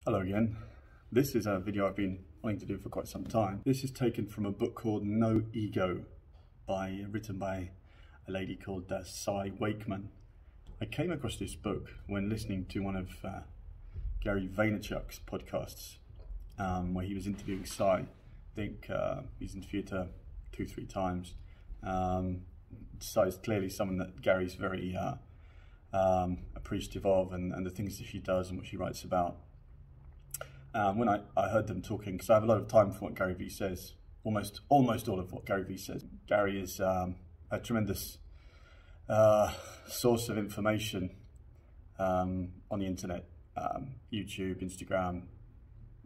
Hello again. This is a video I've been wanting to do for quite some time. This is taken from a book called No Ego, written by a lady called Cy Wakeman. I came across this book when listening to one of Gary Veynerchuk's podcasts, where he was interviewing Cy. I think he's interviewed her 2-3 times. Cy is clearly someone that Gary's very appreciative of, and the things that she does and what she writes about. When I heard them talking, because I have a lot of time for what Gary Vee says, almost all of what Gary Vee says. Gary is a tremendous source of information on the internet, YouTube, Instagram,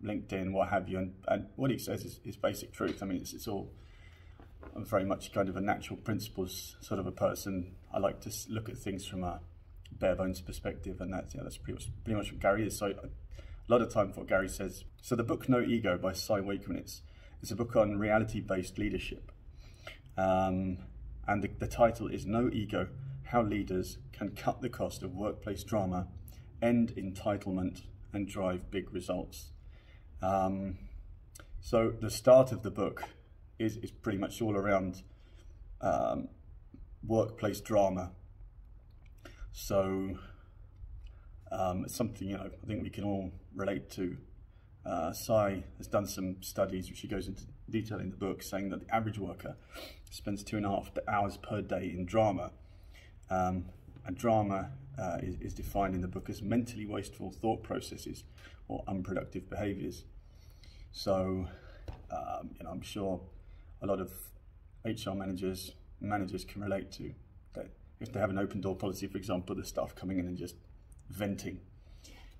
LinkedIn, what have you, and what he says is basic truth. I mean, it's all, I'm very much kind of a natural principles sort of a person. I like to look at things from a bare bones perspective, and that's pretty much what Gary is. So a lot of time for what Gary says. So the book No Ego by Cy Wakeman, it's a book on reality-based leadership. And the title is No Ego, How Leaders Can Cut the Cost of Workplace Drama, End Entitlement, and Drive Big Results. So the start of the book is pretty much all around workplace drama. So something, I think we can all relate to. Cy has done some studies, which he goes into detail in the book, saying that the average worker spends 2.5 hours per day in drama. And drama is defined in the book as mentally wasteful thought processes or unproductive behaviours. So, I'm sure a lot of HR managers can relate to that. If they have an open door policy, for example, the staff coming in and just venting,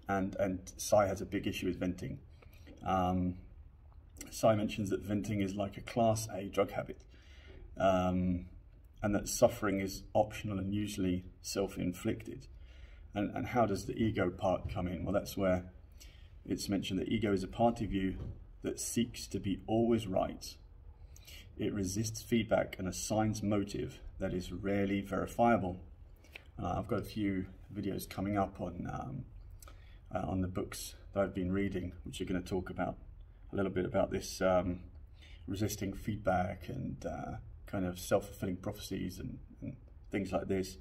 and Cy has a big issue with venting. Cy mentions that venting is like a Class A drug habit, and that suffering is optional and usually self-inflicted. And how does the ego part come in? Well, that's where it's mentioned that ego is a part of you that seeks to be always right. It resists feedback and assigns motive that is rarely verifiable. I've got a few videos coming up on the books that I've been reading, which are going to talk about a little bit about this resisting feedback and kind of self-fulfilling prophecies and things like this.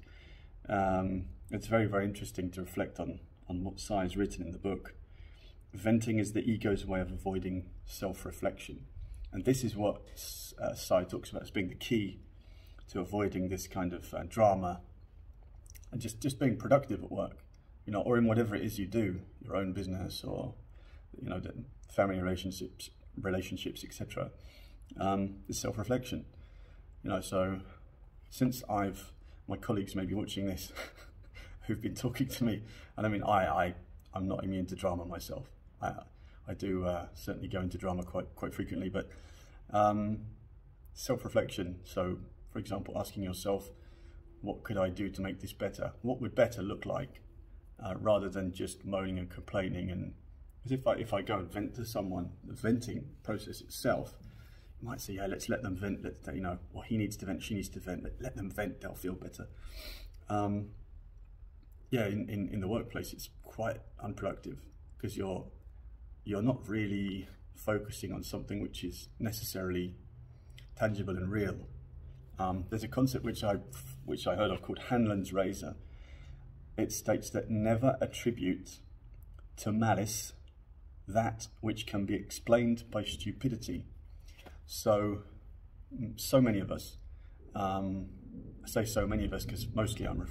It's very, very interesting to reflect on what Cy has written in the book. Venting is the ego's way of avoiding self-reflection, and this is what Cy talks about as being the key to avoiding this kind of drama and just being productive at work, or in whatever it is you do, your own business or the family relationships, etc. Is self-reflection. So since my colleagues may be watching this, who've been talking to me, and I mean I'm not immune to drama myself. I do certainly go into drama quite frequently, but self-reflection. So, for example, asking yourself, what could I do to make this better? What would better look like? Rather than just moaning and complaining. And if I go and vent to someone, the venting process itself, you might say, yeah, let's let them vent. Well, he needs to vent, she needs to vent. Let them vent; they'll feel better. Yeah, in the workplace, it's quite unproductive because you're not really focusing on something which is necessarily tangible and real. There's a concept which I heard of called Hanlon's razor. It states that never attribute to malice that which can be explained by stupidity. So many of us, I say so many of us because mostly I'm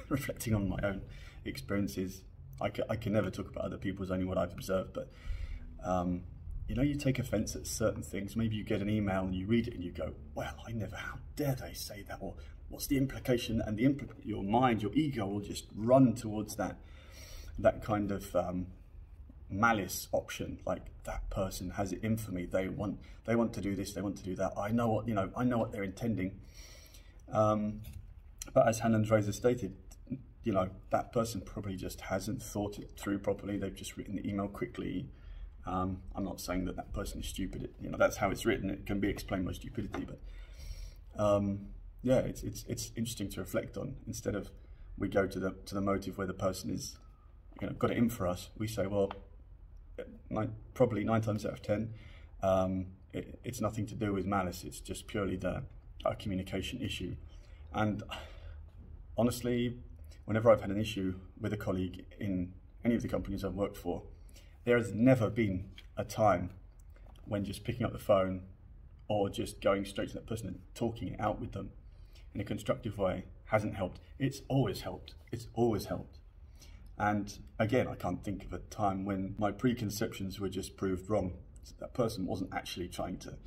reflecting on my own experiences. I can never talk about other people's, only what I've observed, but you take offense at certain things. Maybe you get an email and you read it and you go, well, how dare they say that? Or what's the implication? And your mind, your ego will just run towards that kind of malice option. Like, that person has it in for me. They want to do this. They want to do that. I know what they're intending. But as Hanlon's razor stated, that person probably just hasn't thought it through properly. They've just written the email quickly. I'm not saying that person is stupid. That's how it's written. It can be explained by stupidity, but yeah, it's interesting to reflect on. Instead of we go to the motive where the person is got it in for us, we say, well, probably 9 times out of 10, it's nothing to do with malice. It's just purely a communication issue. And honestly, whenever I've had an issue with a colleague in any of the companies I've worked for, there has never been a time when just picking up the phone or just going straight to that person and talking it out with them in a constructive way hasn't helped. It's always helped. It's always helped. And again, I can't think of a time when my preconceptions were just proved wrong. So that person wasn't actually trying to,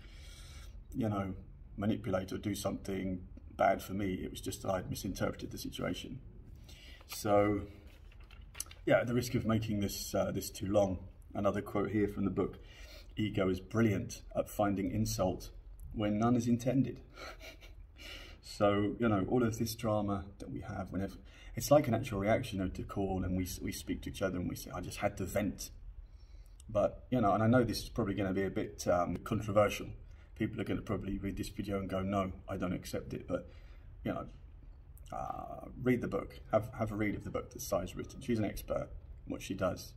you know, manipulate or do something bad for me. It was just that I'd misinterpreted the situation. So, yeah, at the risk of making this too long, another quote here from the book: ego is brilliant at finding insult when none is intended. So, you know, all of this drama that we have, whenever it's like a natural reaction, you know, to call and we speak to each other and we say, I just had to vent. But, you know, and I know this is probably going to be a bit controversial. People are going to probably read this video and go, no, I don't accept it. But, you know, read the book, have a read of the book that Cy's written. She's an expert in what she does.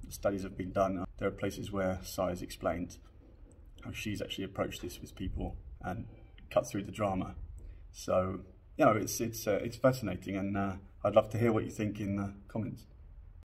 Studies have been done. There are places where Cy has explained how she's actually approached this with people and cut through the drama. So, you know, it's fascinating, and I'd love to hear what you think in the comments.